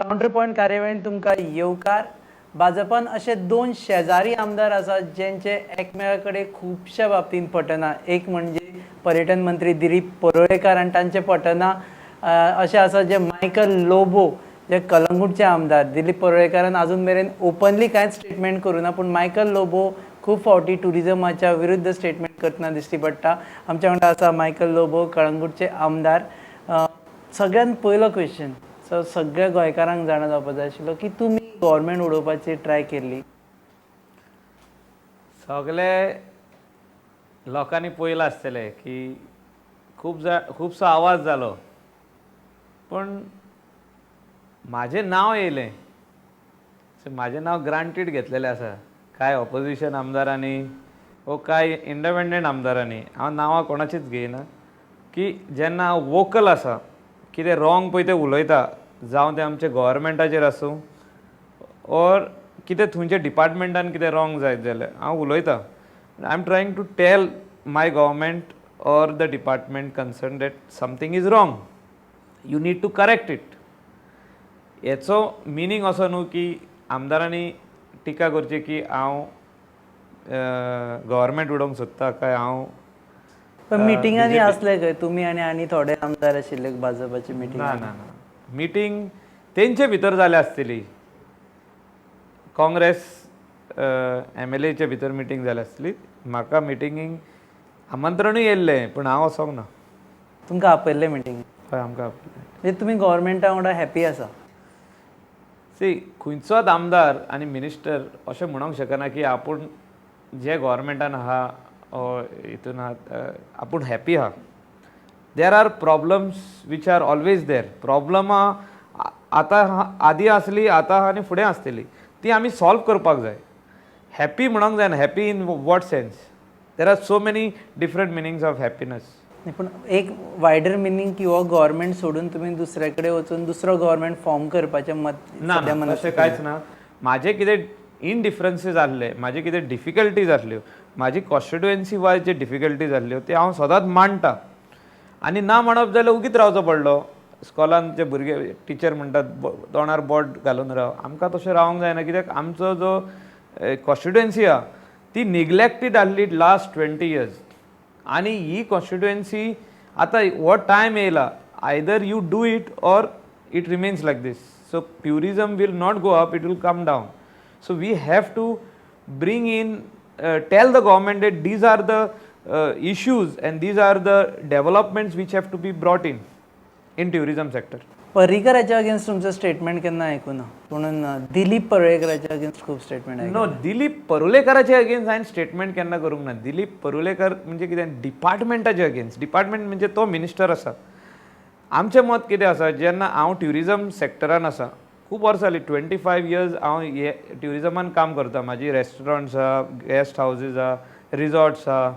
Counter point कार्यावळीन तुमकां येवकार. भाजपान असे दोन शेजारी आमदार आसात जेंचे एकमेका कडेन खुबश्या बाबतींत पटना. एक म्हणजे पर्यटन मंत्री दिलीप परोळेकर आनी तांचे पटना. अशें आसा जे मायकल लोबो जे कलंगूटचे आमदार. दिलीप परोळेकरान अजून मेरेन ओपनली कांयच स्टेटमेंट करूना, पूण मायकल लोबो खूब फावटी टुरिजमाच्या विरुद्ध स्टेटमेंट करतना दिश्टी पडटा. आमच्या वांगडा आसा मायकल लोबो, कळंगूटचे आमदार. सगळ्यात पयलो क्वेश्चन, सो सगळ्या गोंयकारांक जाणा जावपाक जाय आशिल्लो की तुमी गव्हर्मेंट उडोवपाची ट्राय केल्ली. सगळे लोकांनी पळयलां आसतलें की खुबसो आवाज जालो, पण म्हाजें नांव येयलें. म्हाजें नांव ग्रांटेड घेतलेलें आसा कांय ऑपोजिशन आमदारांनी वो कांय इंडिपेंडंट आमदारांनी. हांव नांवां कोणाचीच घेयना की जेन्ना हांव वोकल आसा, कितें रॉंग पळय तें उलयता, जावं तें आमच्या गव्हर्मेंटाचेर आसूं ऑर कितें थंयच्या डिपार्टमेंटान कितें रॉंग जायत जाल्यार हांव उलयतां. I am trying to tell my government or the department concern that something is wrong, you need to correct it. हेचो मिनींग असो न्हू की आमदारांनी टिका करची की हांव गव्हर्मेंट उडोवंक सोदता काय हांव. पण मिटिंगांनी असले खंय तुमी आनी थोडे आमदार आशिल्ले भाजपाची मिटींग? ना ना ना, मिटींग तेंचे भितर जाल्या आसतली. काँग्रेस MLAचे भितर मिटींग जाली आसतली. म्हाका मिटिंगेक आमंत्रणूय येयल्लें पूण हांव वचोंक ना. तुमकां आपयल्लें मिटींग? हय, आमकां आपयलें. म्हणजे तुमी गव्हर्मेंटा वांगडा हॅपी आसा? सी, खंयचोच आमदार आनी मिनिस्टर अशें म्हणूंक शकना की आपूण जे गव्हर्मेंटान आहा हितून आपूण हॅपी आहा. There are problems which are always there. प्रॉब्लमां आतां आदी आसली, आतां आहा आनी फुडें आसतली. ती आमी सॉल्व करपाक जाय. हॅपी म्हणूंक जायना. Happy in what sense? There are so many different meanings of happiness. पूण एक वायडर मिनींग की हो गव्हर्मेंट सोडून तुमी दुसरे कडेन वचून दुसरो गव्हर्मेंट फॉर्म करपाचें मत? ना, अशें कांयच ना. म्हाजे कितें इनडिफरन्सीस आसले, म्हाजे कितें डिफिकल्टीज आसल्यो, म्हाजी कॉन्स्टिट्युएन्सी वायज जे डिफिकल्टीज आसल्यो ते हांव सदांच मांडटां. आनी ना म्हणप जाल्यार उगीच रावचो पडलो. स्कॉलान जे भुरगे टिचर म्हणटात तोंडार बोट घालून राव, आमकां तशें रावंक जायना. कित्याक आमचो जो कॉन्स्टिट्युएन्सी आहा ती निग्लेक्टेड आसली लास्ट 20 years. आनी ही कॉन्स्टिट्युएन्सी आतां हो टायम येयला, either you do it or it remains like this. So tourism will not go up, it will come down. So we have to bring in, tell the government that these are the issues and these are the developments which have to be brought in tourism sector. पर्रीकराच्या against तुमचं statement केन्ना आयकूं ना, म्हणून दिलीप परोळेकराच्या against खूब statement नो, दिलीप परुलेकराचे अगेन्स्ट हांवें स्टेटमेंट केन्ना करूंक ना. दिलीप परुलेकर म्हणजे कितें डिपार्टमेंटाचे अगेन्स्ट. डिपार्टमेंट म्हणजे तो मिनिस्टर आसा. आमचें मत कितें आसा, जेन्ना हांव ट्युरिजम सेक्टरान आसा, खूब वर्सां जालीं, 25 years हांव हे ट्युरिजमान काम करता. म्हाजी रेस्टॉरंट्स आहा, गेस्ट हावजीस आहा, रिजॉर्ट्स आहा.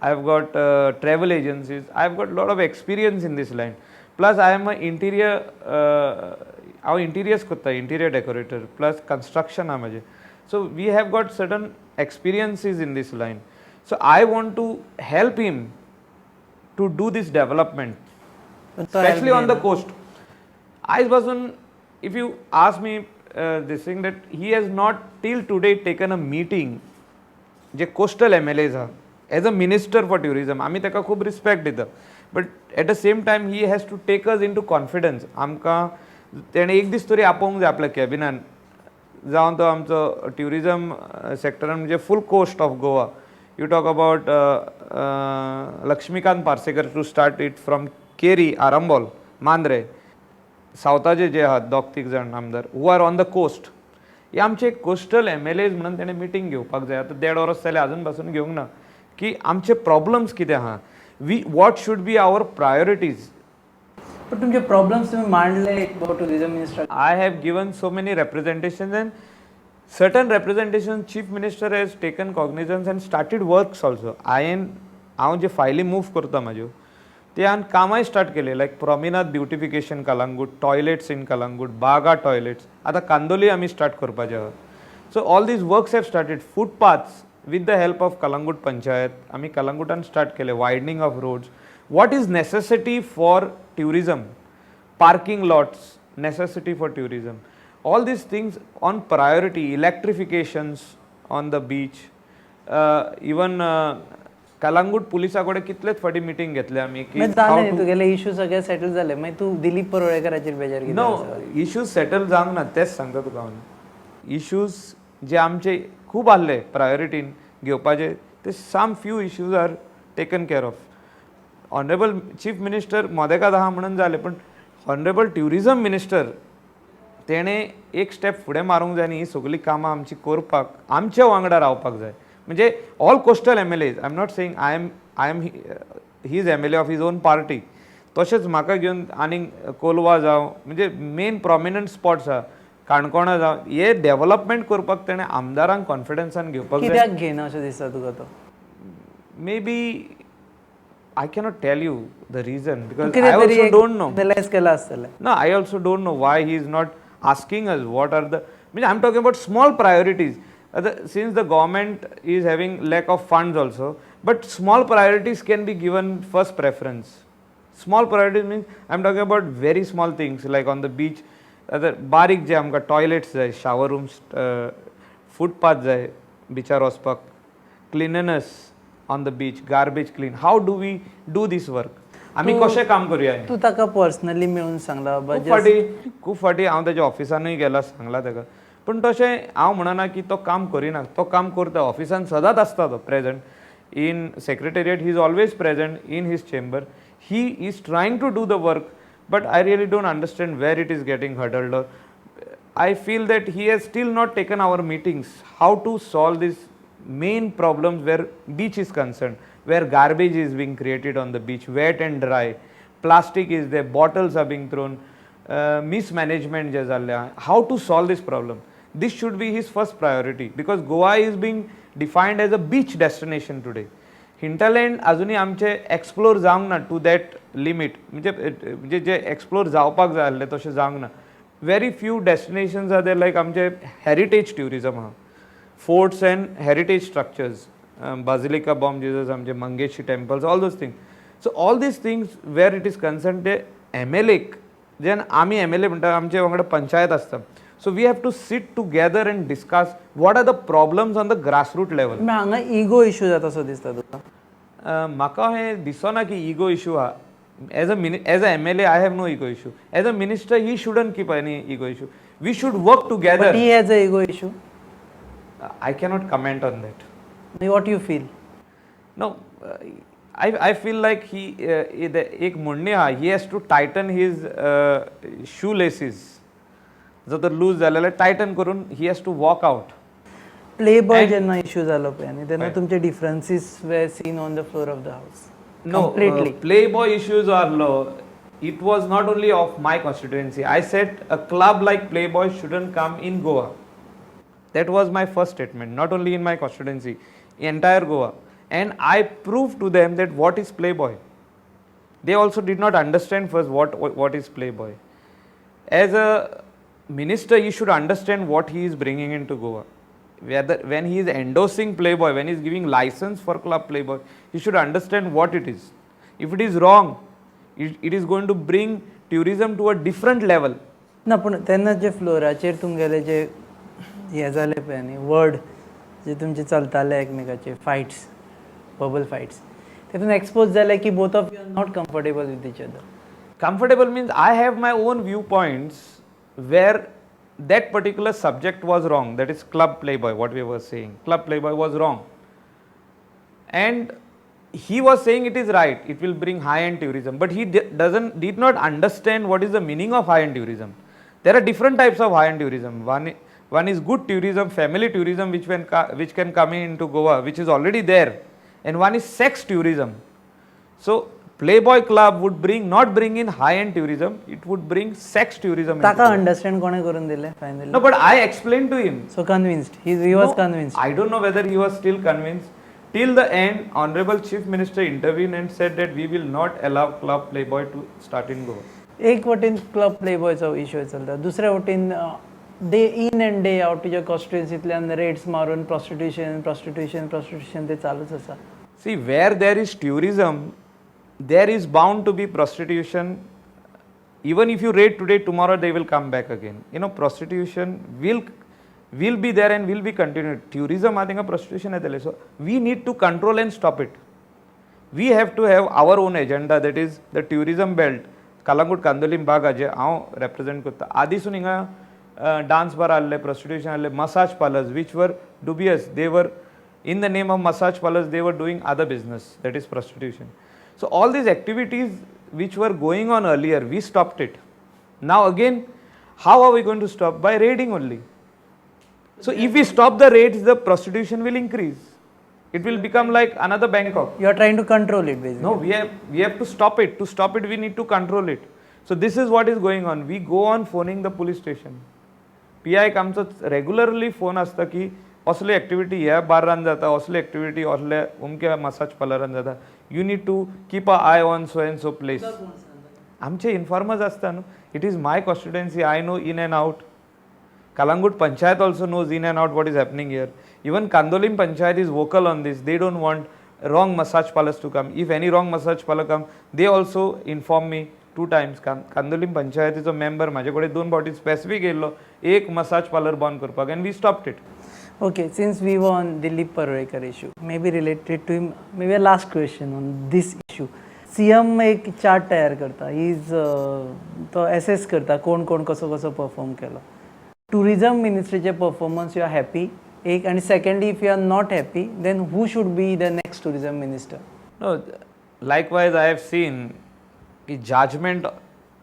I have got travel agencies. I have got lot of experience in this line. Plus I am a interior, हांव इंटिरियर्स करता, इंटिरियर डेकोरेटर, प्लस कन्स्ट्रक्शन आहा म्हजें. So we have got certain experiences in this line. So I want to help him to do this development, specially on the coast. आयज पासून if you ask me this thing, that he has not till today taken a meeting J coastal MLAs are as a minister for tourism. आमी ताका खूब respect दिता, but at the same time he has to take us in to confidence. आमकां तेणें एक दीस तरी आपोवंक जाय आपल्या कॅबिनान, जावं तो आमचो ट्युरिजम सेक्टरान म्हणजे full coast of Goa. You talk about Laxmikant Parsekar to start it from Keri, Arambol, Mandrem, सावथाचे जे आहात 2-3 जाण आमदार who are on the coast. हे आमचे कोस्टल MLAs म्हणून तेणें मिटींग घेवपाक जाय. आतां 1.5 वर्स जालें अजून पासून घेवंक ना की आमचे प्रॉब्लम्स कितें आहा, what should be our priorities. पण तुमचे प्रॉब्लम्स तुम्ही मांडले tourism minister? I have given so many representations and certain representation chief minister has taken cognizance and started works also. हांव जे फायली मूव करता म्हाज्यो ते हांवें कामाय स्टार्ट केले, like promenade beautification Calangute, toilets in Calangute, Baga toilets. आतां कांदोली आमी स्टार्ट करपाचे आहात. So all these works have started. Footpaths with the help of Calangute panchayat आमी कलंगूटान स्टार्ट केले. Widening of roads, what is necessity for tourism, parking lots, necessity for tourism. All these things on priority, electrifications on the beach, even Calangute पुलिसा कडेन कितलेच फाटी meeting घेतले आमी की जालें न्ही तुगेले इश्यू सगळे सेटल जाले मागीर तूं दिलीप परोळेकराचेर बेजार कित्याक नो आसा? इश्यूज सेटल जावंक ना तेच सांगता तुका हांव इश्यूज जे आमचे खूब आहले प्रायोरिटीन घेवपाचे ते some few issues are taken care of. Honourable chief minister मोदेकात आहा म्हणून जालें पण ऑनरेबल ट्युरिजम मिनिस्टर तेणें एक स्टेप फुडें मारूंक जाय आनी ही सगळीं कामां आमची करपाक आमच्या वांगडा रावपाक जाय. म्हणजे all coastal MLAs, I am not saying I am he is MLA of his own party, तशेंच म्हाका घेवन आनीक कोलवा जावं म्हणजे मेन प्रॉमिनंट स्पॉट्स आहा काणकोणा जावं हे डेव्हलपमेंट करपाक तेणें आमदारांक कॉन्फिडन्सान घेवपाक जाय. कित्याक घेयना अशें दिसता तुका तो? May be I cannot tell you the reason because I also don't know. Analyze केला आसतलें. No, I also don't know why he is not asking us what are the. I mean, I'm talking about small priorities. Since the government is having lack of funds also, but small priorities can be given first preference. Small priorities means I'm talking about very small things like on the beach. बारीक जे आमकां toilets जाय, shower rooms, footpath जाय बिचार वचपाक, cleanness on the beach, garbage clean. How do we do this work? आमी कशें काम करूया? तूं ताका पर्सनली मेळून सांगला खूब फाटी हांव ताच्या ऑफिसानूय गेला सांगला ताका पूण तशें हांव म्हणना की तो काम करिना, तो काम करता ऑफिसान सदांच आसता तो present in secretariat he is always present in his chamber he is trying to do the work but I really don't understand where it is getting huddled or I feel that he has still not taken our meetings how to solve this main problems where beach is concerned, where garbage is being created on the beach, wet and dry, plastic is there, bottles are being thrown, mismanagement je zalya. How to solve this problem? This should be his first priority because Goa is being defined as a beach destination today. Hinterland अजूनही आमचे explore जावंक ना to that limit म्हणजे जे explore जावपाक जाय आसलें तशें जावंक ना. Very few destinations are there like आमचे heritage tourism आहा, forts and heritage structures, Basilica Bomb Jesus, आमचे Mangeshi temples, all those things. So all these things where it is concerned ते MLA जेन आमी MLA म्हणटा आमचे वांगडा पंचायत आसता. So we have to sit together and discuss what are the problems on the grassroots level. हांगा इगो issue जाता असो दिसता तुका? म्हाका हें दिसना की ईगो इश्यू आहा. As a MLA, I have no ego issue. As a minister, he shouldn't keep any ego issue. We should work together. But he has a ego issue. I cannot comment on that. What do you feel? No, I feel like he एक म्हणणे हा, he has to tighten his shoelaces. जर तर loose झालेला Titan करून he has to walk out. Playboy जेन्ना issue जालो पळय आनी तेन्ना तुमचे डिफरन्सीस were seen on the floor of the house. No, completely. Playboy issues are low. It was not only of my constituency. I said a club like Playboy shouldn't come in Goa. That was my first statement, not only in my constituency, entire Goa. And I proved to them that what is Playboy. They also did not understand first what is Playboy. As a minister, he should understand what he is bringing into Goa. When he is endorsing Playboy, when he is giving license for club Playboy, he should understand what it is. If it is wrong, it is going to bring tourism to a different level. ना पूण तेन्ना जे फ्लोराचेर तुमगेले जे हे जाले पळय न्ही word जे तुमचे चलताले एकमेकाचे fights, bubble fights, तेतून expose जाले की both of you are not comfortable with each other. Comfortable means I have my own viewpoints where that particular subject was wrong. That is club Playboy, what we were saying. Club Playboy was wrong. And he was saying it is right, it will bring high-end tourism. But he did not understand what is the meaning of high-end tourism. There are different types of high-end tourism. One is good tourism, family tourism, which can come into Goa, which is already there. And one is sex tourism. So Playboy club would not bring in high-end tourism, it would bring sex tourism. ताका understand कोणे करून दिले finally? No, but I explained to him. So convinced, he was convinced. I don't know whether he was still convinced. Till the end, Honorable Chief Minister intervened and said that we will not allow Club Playboy to start in Goa. एक वटेन club प्लेबॉयचो issue चलता, दुसऱ्या वटेन day in and day out तुज्या कॉन्स्टिट्युएन्सींतल्यान rates मारून prostitution ते चालूच आसा. See, where there is tourism, there is bound to be prostitution even if you raid today, tomorrow they will come back again. You know, prostitution will be there and will be continued. Tourism, I think, a prostitution is there. So we need to control and stop it. We have to have our own agenda, that is the tourism belt. Kalangut Kandolim Baga je I represent kutta. Adisun inga dance bar alle, prostitution alle, massage parlors which were dubious. They were in the name of massage parlors, they were doing other business, that is prostitution. So all these activities which were going on earlier, we stopped it. Now again, how are we going to stop? By raiding only. So if we stop the raids, the prostitution will increase. It will become like another Bangkok. You are trying to control it basically. No, we have to stop it. To stop it, we need to control it. So this is what is going on. We go on phoning the police station. PI comes regularly phone asta ki असले activity है बार run जाता असले activity असले उनके massage parlor run जाता. You need to keep an eye on so and so place. आमचे informers असता no. It is my constituency. I know in and out. Kalangut Panchayat also knows in and out what is happening here. Even Kandolim Panchayat is vocal on this. They don't want wrong massage parlors to come. If any wrong massage parlor come, they also inform me 2 times. Kandolim Panchayat is a member. माझ्याकडे 2 bodies specific yellow एक massage parlor बंद करपाक and we stopped it. Okay, since we were on Dilip Parolekar issue, maybe related to him, maybe a last question on this issue. CM एक chart तयार करता. He is तो assess करता कोण कोण कसो कसो perform केला. Tourism ministryचे performance you are happy. एक and secondly, if you are not happy, then who should be the next tourism minister? No, likewise I have seen the judgment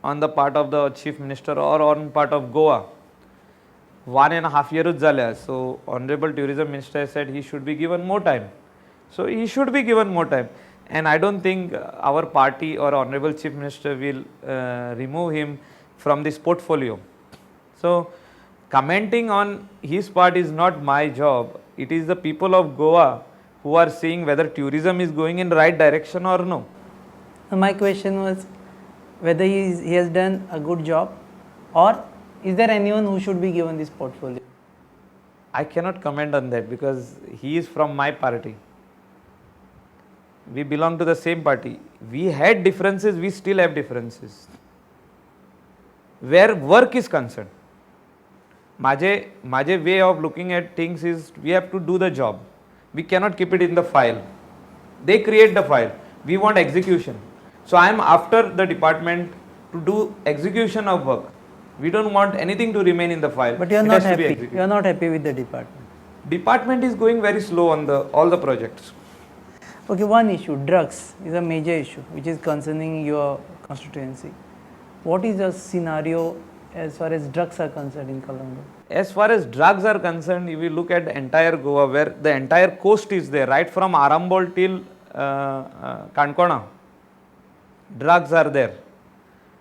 on the part of the chief minister or on part of Goa. 1.5 years झाल्या. So honorable tourism minister said he should be given more time. So he should be given more time. And I don't think our party or honorable chief minister will remove him from this portfolio. So commenting on his part is not my job. It is the people of Goa who are seeing whether tourism is going in the right direction or no. So my question was whether he has done a good job, or is there anyone who should be given this portfolio? I cannot comment on that because he is from my party. We belong to the same party. We had differences, we still have differences. Where work is concerned, my way of looking at things is we have to do the job. We cannot keep it in the file. They create the file. We want execution. So I am after the department to do execution of work. We don't want anything to remain in the file. But you are not happy. You are not happy with the department. Department is going very slow on all the projects. Okay, one issue, drugs is a major issue which is concerning your constituency. What is the scenario as far as drugs are concerned in Colombo? As far as drugs are concerned, if we look at the entire Goa, where the entire coast is there, right from Arambol till Kankona, drugs are there.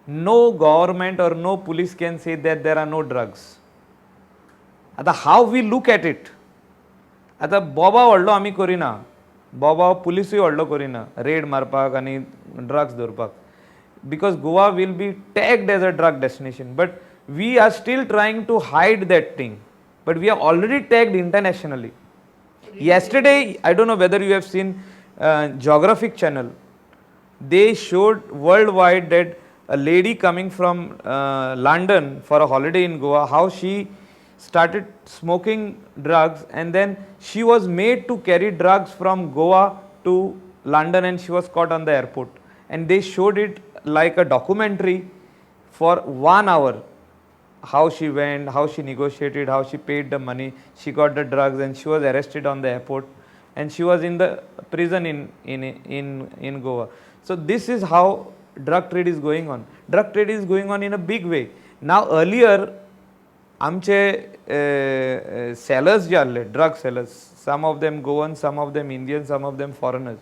No government or no police can say that there are no drugs. आता how we look at it, आता Boba व्हडलो आमी करिना, Boba पुलिसूय व्हडलो करिना, red मारपाक आनी drugs धरपाक, because Goa will be tagged as a drug destination, but we are still trying to hide that thing, but we are already tagged internationally. Yesterday, I don't know whether you have seen Geographic Channel, they showed worldwide that a lady coming from London for a holiday in Goa, how she started smoking drugs and then she was made to carry drugs from Goa to London and she was caught on the airport. And they showed it like a documentary for 1 hour. How she went, how she negotiated, how she paid the money, she got the drugs and she was arrested on the airport and she was in the prison in Goa. So this is how drug trade is going on. Drug trade is going on in a big way. Now earlier, आमचे sellers जे आले, drug sellers, some of them Goan, some of them Indian, some of them foreigners.